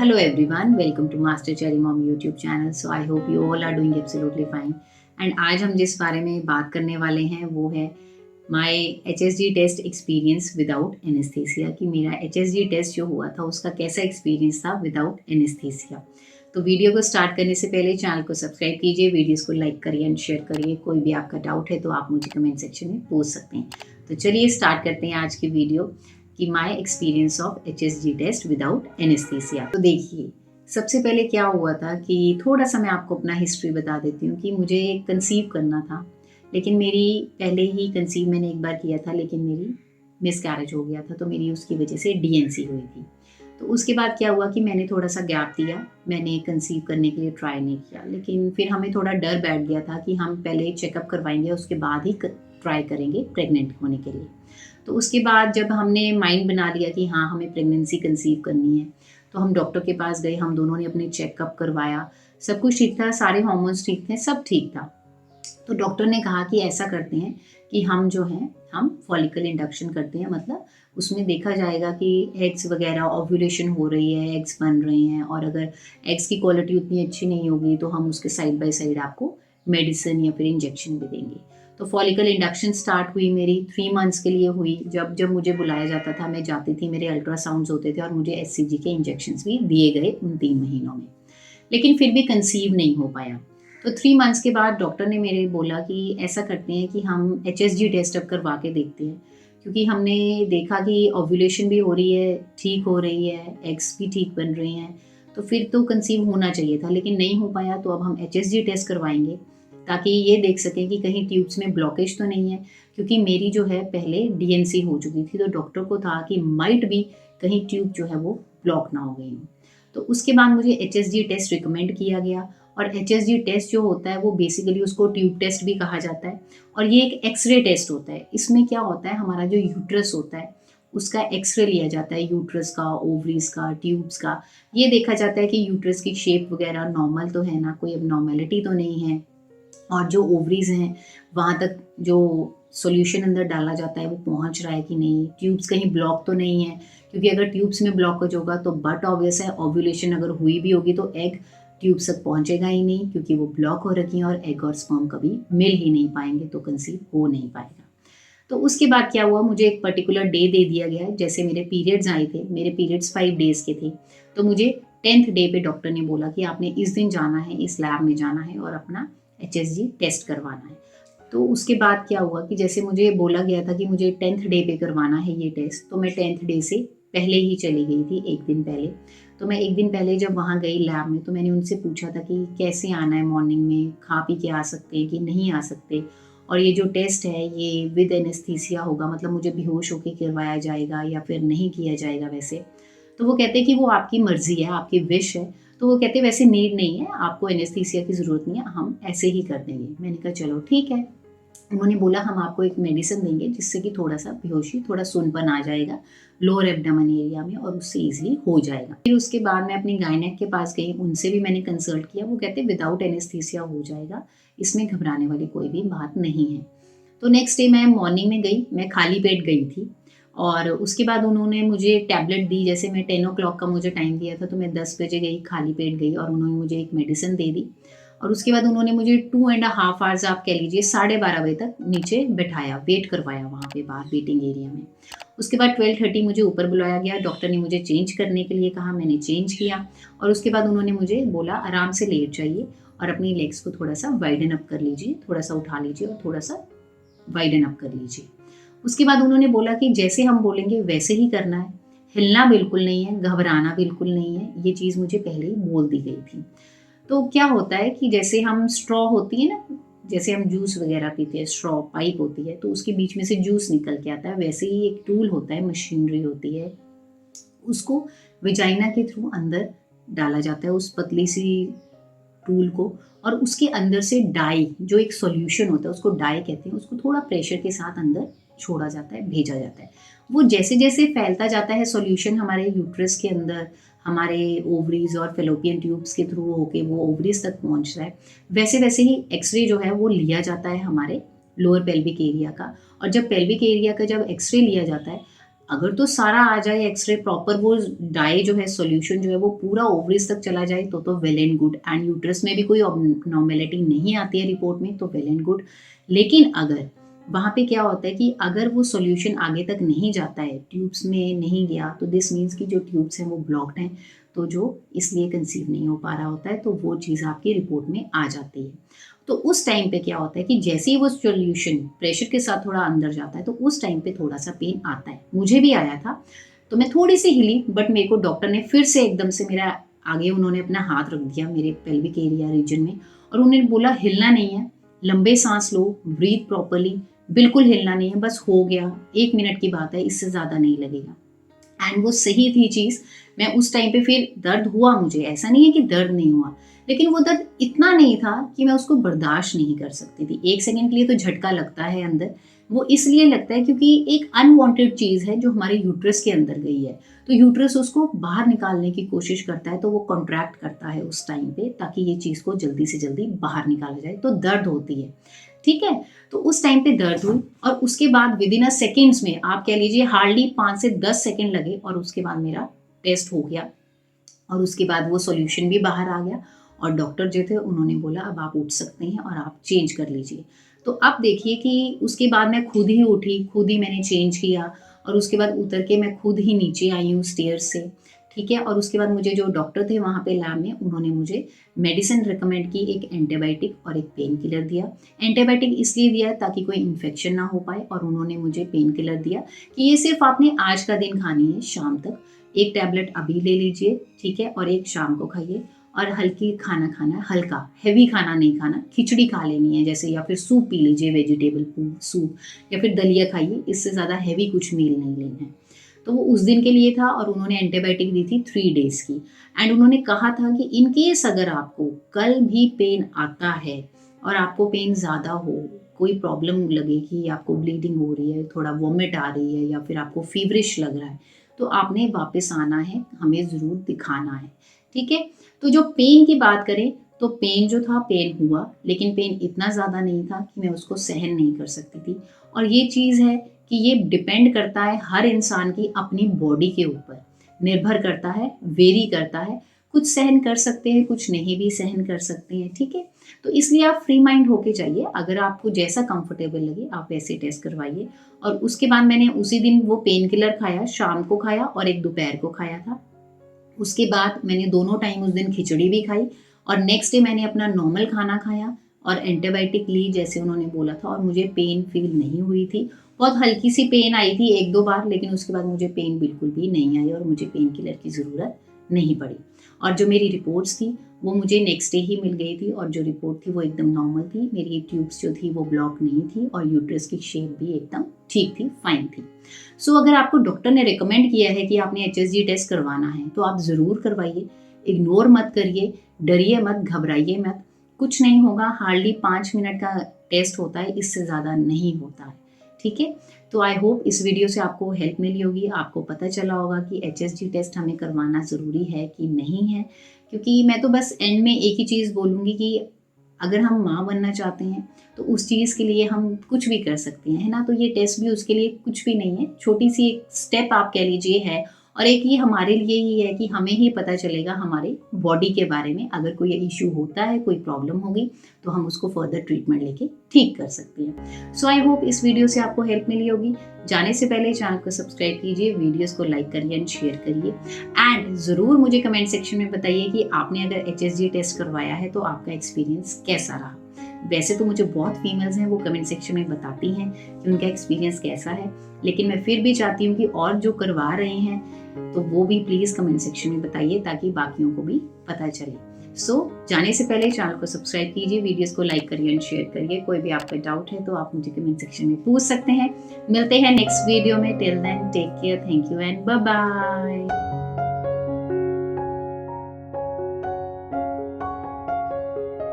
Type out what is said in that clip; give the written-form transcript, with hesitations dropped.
Hello everyone, welcome to Master Cherry Mom YouTube channel. So I hope you all are doing absolutely fine. And आज हम जिस बारे में बात करने वाले हैं वो है my HSG test experience without anaesthesia कि मेरा HSG टेस्ट जो हुआ था उसका कैसा एक्सपीरियंस था विदाउट एनेस्थीसिया। तो वीडियो को स्टार्ट करने से पहले चैनल को सब्सक्राइब कीजिए, वीडियोस को लाइक करिए एंड शेयर करिए। कोई भी आपका डाउट है तो आप मुझे कमेंट सेक्शन में पूछ सकते हैं। तो चलिए स्टार्ट करते हैं आज की वीडियो कि my experience of HSG test without anaesthesia. तो देखिए, सबसे पहले क्या हुआ था कि थोड़ा सा मैं आपको अपना हिस्ट्री बता देती हूँ कि मुझे कंसीव करना था, लेकिन मेरी पहले ही कंसीव मैंने एक बार किया था, लेकिन मेरी मिसकैरेज हो गया था, तो मेरी उसकी वजह से DNC हुई थी। तो उसके बाद क्या हुआ कि मैंने थोड़ा सा गैप दिया, मैंने कंसीव करने के लिए ट्राई नहीं किया, लेकिन फिर हमें थोड़ा डर बैठ गया था कि हम पहले चेकअप करवाएंगे, उसके बाद ही ट्राई करेंगे प्रेग्नेंट होने के लिए। तो उसके बाद जब हमने माइंड बना लिया कि हाँ हमें प्रेगनेंसी कंसीव करनी है, तो हम डॉक्टर के पास गए, हम दोनों ने अपने चेकअप करवाया, सब कुछ ठीक था, सारे हार्मोन्स ठीक थे, सब ठीक था। तो डॉक्टर ने कहा कि ऐसा करते हैं कि हम जो हैं हम फॉलिकल इंडक्शन करते हैं, मतलब उसमें देखा जाएगा कि एग्स वगैरह ओव्यूलेशन हो रही है, एग्स बन रहे हैं, और अगर एग्स की क्वालिटी उतनी अच्छी नहीं होगी तो हम उसके साइड बाय साइड आपको मेडिसिन या फिर इंजेक्शन भी देंगे। तो फॉलिकल इंडक्शन स्टार्ट हुई मेरी 3 मंथ्स के लिए हुई। जब जब मुझे बुलाया जाता था मैं जाती थी, मेरे अल्ट्रासाउंड्स होते थे और मुझे SCG के इंजेक्शंस भी दिए गए उन 3 महीनों में, लेकिन फिर भी कंसीव नहीं हो पाया। तो 3 मंथ्स के बाद डॉक्टर ने मेरे बोला कि ऐसा करते हैं कि हम HSG टेस्ट अब करवा के देखते हैं, क्योंकि हमने देखा कि ओव्यूलेशन भी हो रही है, ठीक हो रही है, एग्स भी ठीक बन रहे हैं, तो फिर तो कंसीव होना चाहिए था, लेकिन नहीं हो पाया। तो अब हम HSG टेस्ट करवाएंगे ताकि ये देख सकें कि कहीं ट्यूब्स में ब्लॉकेज तो नहीं है, क्योंकि मेरी जो है पहले DNC हो चुकी थी, तो डॉक्टर को था कि माइट भी कहीं ट्यूब जो है वो ब्लॉक ना हो गई हो। तो उसके बाद मुझे HSG टेस्ट रिकमेंड किया गया, और HSG टेस्ट जो होता है वो बेसिकली उसको ट्यूब टेस्ट भी कहा जाता है, और ये एक एक्सरे टेस्ट होता है। इसमें क्या होता है, हमारा जो यूट्रस होता है उसका एक्सरे लिया जाता है, यूट्रस का, ओवरीज का, ट्यूब्स का। ये देखा जाता है कि यूट्रस की शेप वगैरह नॉर्मल तो है ना, कोई अबनॉर्मेलिटी तो नहीं है, और जो ओवरीज हैं वहाँ तक जो सॉल्यूशन अंदर डाला जाता है वो पहुँच रहा है कि नहीं, ट्यूब्स कहीं ब्लॉक तो नहीं है, क्योंकि अगर ट्यूब्स में ब्लॉकेज होगा तो बट ऑब्वियस है ओव्यूलेशन अगर हुई भी होगी तो एग ट्यूब्स तक पहुँचेगा ही नहीं, क्योंकि वो ब्लॉक हो रखी हैं और एग और स्पर्म कभी मिल ही नहीं पाएंगे, तो कंसीव हो नहीं पाएगा। तो उसके बाद क्या हुआ, मुझे एक पर्टिकुलर डे दे दिया गया। जैसे मेरे पीरियड्स आए थे, मेरे पीरियड्स 5 डेज के थे, तो मुझे 10th डे पे डॉक्टर ने बोला कि आपने इस दिन जाना है, इस लैब में जाना है और अपना HSG टेस्ट करवाना है। तो उसके बाद क्या हुआ कि जैसे मुझे बोला गया था कि मुझे 10th डे पे करवाना है ये टेस्ट, तो मैं 10th डे से पहले ही चली गई थी, एक दिन पहले। तो मैं एक दिन पहले जब वहाँ गई लैब में, तो मैंने उनसे पूछा था कि कैसे आना है, मॉर्निंग में खा पी के आ सकते हैं कि नहीं आ सकते, और ये जो टेस्ट है ये विद एनेस्थीसिया होगा, मतलब मुझे बेहोश होकर करवाया जाएगा या फिर नहीं किया जाएगा वैसे। तो वो कहते हैं कि वो आपकी मर्जी है, आपकी विश है। तो वो कहते हैं वैसे नीड नहीं है, आपको एनेस्थीसिया की ज़रूरत नहीं है, हम ऐसे ही कर देंगे। मैंने कहा चलो ठीक है। उन्होंने बोला हम आपको एक मेडिसिन देंगे जिससे कि थोड़ा सा बेहोशी, थोड़ा सुनपन आ जाएगा लोअर एब्डोमेन एरिया में, और उससे ईजिली हो जाएगा। फिर उसके बाद मैं अपनी गायनेक के पास गई, उनसे भी मैंने कंसल्ट किया। वो कहते विदाउट एनेस्थीसिया हो जाएगा, इसमें घबराने वाली कोई भी बात नहीं है। तो नेक्स्ट डे मैं मॉर्निंग में गई, मैं खाली पेट गई थी, और उसके बाद उन्होंने मुझे टैबलेट दी। जैसे मैं 10 o'clock का मुझे टाइम दिया था, तो मैं 10 बजे गई, खाली पेट गई, और उन्होंने मुझे एक मेडिसिन दे दी। और उसके बाद उन्होंने मुझे 2.5 आवर्स आप कह लीजिए 12:30 बजे तक नीचे बैठाया, वेट करवाया वहाँ पे बाहर वेटिंग एरिया में। उसके बाद 12:30 मुझे ऊपर बुलाया गया, डॉक्टर ने मुझे चेंज करने के लिए कहा, मैंने चेंज किया, और उसके बाद उन्होंने मुझे बोला आराम से लेट जाइए और अपनी लेग्स को थोड़ा सा वाइडन अप कर लीजिए, थोड़ा सा उठा लीजिए और थोड़ा सा वाइडन अप कर लीजिए। उसके बाद उन्होंने बोला कि जैसे हम बोलेंगे वैसे ही करना है, हिलना बिल्कुल नहीं है, घबराना बिल्कुल नहीं है। ये चीज़ मुझे पहले ही बोल दी गई थी। तो क्या होता है कि जैसे हम स्ट्रॉ होती है ना, जैसे हम जूस वगैरह पीते हैं, स्ट्रॉ पाइप होती है तो उसके बीच में से जूस निकल के आता है, वैसे ही एक टूल होता है, मशीनरी होती है, उसको विजाइना के थ्रू अंदर डाला जाता है, उस पतली सी टूल को, और उसके अंदर से डाई जो एक सॉल्यूशन होता है उसको डाई कहते हैं, उसको थोड़ा प्रेशर के साथ अंदर छोड़ा जाता है, भेजा जाता है। वो जैसे जैसे फैलता जाता है सॉल्यूशन हमारे यूट्रस के अंदर, हमारे ओवरीज और फेलोपियन ट्यूब्स के थ्रू होके वो ओवरीज तक पहुंच रहा है, वैसे वैसे ही एक्सरे जो है वो लिया जाता है हमारे लोअर पेल्विक एरिया का। और जब पेल्विक एरिया का जब एक्सरे लिया जाता है अगर तो सारा आ जाए एक्सरे प्रॉपर, वो डाई जो है सॉल्यूशन जो है वो पूरा ओवरीज तक चला जाए तो well and good, and uterus में भी कोई नॉर्मेलिटी नहीं आती है रिपोर्ट में तो वेल एंड गुड। लेकिन अगर वहाँ पे क्या होता है कि अगर वो सॉल्यूशन आगे तक नहीं जाता है, ट्यूब्स में नहीं गया, तो दिस मीन्स कि जो ट्यूब्स हैं वो ब्लॉक्ड हैं, तो जो इसलिए कंसीव नहीं हो पा रहा होता है, तो वो चीज़ आपकी रिपोर्ट में आ जाती है। तो उस टाइम पे क्या होता है कि जैसे ही वो सॉल्यूशन प्रेशर के साथ थोड़ा अंदर जाता है तो उस टाइम पे थोड़ा सा पेन आता है। मुझे भी आया था, तो मैं थोड़ी सी हिली, बट मेरे को डॉक्टर ने फिर से एकदम से मेरा आगे उन्होंने अपना हाथ रख दिया मेरे पेल्विक एरिया रीजन में, और उन्होंने बोला हिलना नहीं है, लंबे सांस लो, ब्रीथ प्रॉपरली, बिल्कुल हिलना नहीं है, बस हो गया, 1 मिनट की बात है, इससे ज़्यादा नहीं लगेगा। एंड वो सही थी चीज़। मैं उस टाइम पे फिर दर्द हुआ मुझे, ऐसा नहीं है कि दर्द नहीं हुआ, लेकिन वो दर्द इतना नहीं था कि मैं उसको बर्दाश्त नहीं कर सकती थी। 1 सेकंड के लिए तो झटका लगता है अंदर, वो इसलिए लगता है क्योंकि एक अनवांटेड चीज़ है जो हमारे यूट्रस के अंदर गई है, तो यूट्रस उसको बाहर निकालने की कोशिश करता है, तो वो कॉन्ट्रैक्ट करता है उस टाइम पे ताकि ये चीज़ को जल्दी से जल्दी बाहर निकाला जाए, तो दर्द होती है, ठीक है? तो उस टाइम पे दर्द हुई, और उसके बाद विदिन अ सेकेंड्स में, आप कह लीजिए हार्डली 5 से 10 सेकंड लगे, और उसके बाद मेरा टेस्ट हो गया, और उसके बाद वो सॉल्यूशन भी बाहर आ गया, और डॉक्टर जो थे उन्होंने बोला अब आप उठ सकते हैं और आप चेंज कर लीजिए। तो अब देखिए कि उसके बाद मैं खुद ही उठी, खुद ही मैंने चेंज किया, और उसके बाद उतर के मैं खुद ही नीचे आई हूँ स्टेयर्स से, ठीक है? और उसके बाद मुझे जो डॉक्टर थे वहाँ पे लैब में, उन्होंने मुझे मेडिसिन रिकमेंड की, एक एंटीबायोटिक और एक पेन किलर दिया। एंटीबायोटिक इसलिए दिया ताकि कोई इन्फेक्शन ना हो पाए, और उन्होंने मुझे पेन किलर दिया कि ये सिर्फ आपने आज का दिन खानी है शाम तक, एक टैबलेट अभी ले लीजिए, ठीक है? और एक शाम को खाइए, और हल्की खाना खाना है, हल्का, हेवी खाना नहीं खाना, खिचड़ी खा लेनी है जैसे, या फिर सूप पी लीजिए, वेजिटेबल सूप, या फिर दलिया खाइए, इससे ज़्यादा हेवी कुछ मील नहीं लेना है। तो वो उस दिन के लिए था, और उन्होंने एंटीबायोटिक दी थी 3 डेज़ की, एंड उन्होंने कहा था कि इन केस अगर आपको कल भी पेन आता है, और आपको पेन ज़्यादा हो, कोई प्रॉब्लम लगे कि आपको ब्लीडिंग हो रही है, थोड़ा वॉमिट आ रही है, या फिर आपको फीवरिश लग रहा है, तो आपने वापस आना है, हमें ज़रूर दिखाना है, ठीक है? तो जो पेन की बात करें, तो पेन जो था, पेन हुआ, लेकिन पेन इतना ज़्यादा नहीं था कि मैं उसको सहन नहीं कर सकती थी। और ये चीज़ है कि ये डिपेंड करता है हर इंसान की अपनी बॉडी के ऊपर, निर्भर करता है, वेरी करता है। कुछ सहन कर सकते हैं, कुछ नहीं भी सहन कर सकते हैं, ठीक है? तो इसलिए आप फ्री माइंड होके जाइए, अगर आपको जैसा कंफर्टेबल लगे आप वैसे टेस्ट करवाइए। और उसके बाद मैंने उसी दिन वो पेन किलर खाया, शाम को खाया और एक दोपहर को खाया था। उसके बाद मैंने दोनों टाइम उस दिन खिचड़ी भी खाई, और नेक्स्ट डे मैंने अपना नॉर्मल खाना खाया और एंटीबायोटिक ली जैसे उन्होंने बोला था, और मुझे पेन फील नहीं हुई थी। बहुत हल्की सी पेन आई थी 1-2 बार, लेकिन उसके बाद मुझे पेन बिल्कुल भी नहीं आई, और मुझे पेन किलर की ज़रूरत नहीं पड़ी। और जो मेरी रिपोर्ट्स थी वो मुझे नेक्स्ट डे ही मिल गई थी, और जो रिपोर्ट थी वो एकदम नॉर्मल थी। मेरी ट्यूब्स जो थी वो ब्लॉक नहीं थी, और यूट्रस की शेप भी एकदम ठीक थी, फाइन थी। सो अगर आपको डॉक्टर ने रिकमेंड किया है कि आपने एचएसजी टेस्ट करवाना है, तो आप ज़रूर करवाइए, इग्नोर मत करिए, डरिए मत, घबराइए मत, कुछ नहीं होगा, हार्डली 5 मिनट का टेस्ट होता है, इससे ज़्यादा नहीं होता है, ठीक है? तो आई होप इस वीडियो से आपको हेल्प मिली होगी, आपको पता चला होगा कि एचएसजी टेस्ट हमें करवाना ज़रूरी है कि नहीं है। क्योंकि मैं तो बस एंड में एक ही चीज़ बोलूँगी कि अगर हम माँ बनना चाहते हैं, तो उस चीज़ के लिए हम कुछ भी कर सकते हैं, है ना? तो ये टेस्ट भी उसके लिए कुछ भी नहीं है, छोटी-सी एक स्टेप आप कह लीजिए है, और एक ये हमारे लिए ही है कि हमें ही पता चलेगा हमारे बॉडी के बारे में। अगर कोई इश्यू होता है, कोई प्रॉब्लम होगी, तो हम उसको फर्दर ट्रीटमेंट लेके ठीक कर सकते हैं। सो आई होप इस वीडियो से आपको हेल्प मिली होगी। जाने से पहले चैनल को सब्सक्राइब कीजिए, वीडियोस को लाइक करिए एंड शेयर करिए, एंड ज़रूर मुझे कमेंट सेक्शन में बताइए कि आपने अगर एचएसजी टेस्ट करवाया है तो आपका एक्सपीरियंस कैसा रहा। वैसे तो मुझे बहुत फीमेल्स हैं वो कमेंट सेक्शन में बताती हैं कि उनका एक्सपीरियंस कैसा है, लेकिन मैं फिर भी चाहती हूँ कि और जो करवा रहे हैं तो वो भी प्लीज़ कमेंट सेक्शन में बताइए ताकि बाकियों को भी पता चले। सो जाने से पहले चैनल को सब्सक्राइब कीजिए, वीडियोस को लाइक करिए एंड शेयर करिए। कोई भी आपका डाउट है तो आप मुझे कमेंट सेक्शन में पूछ सकते हैं। मिलते हैं नेक्स्ट वीडियो में। Till then take care, thank you and bye bye.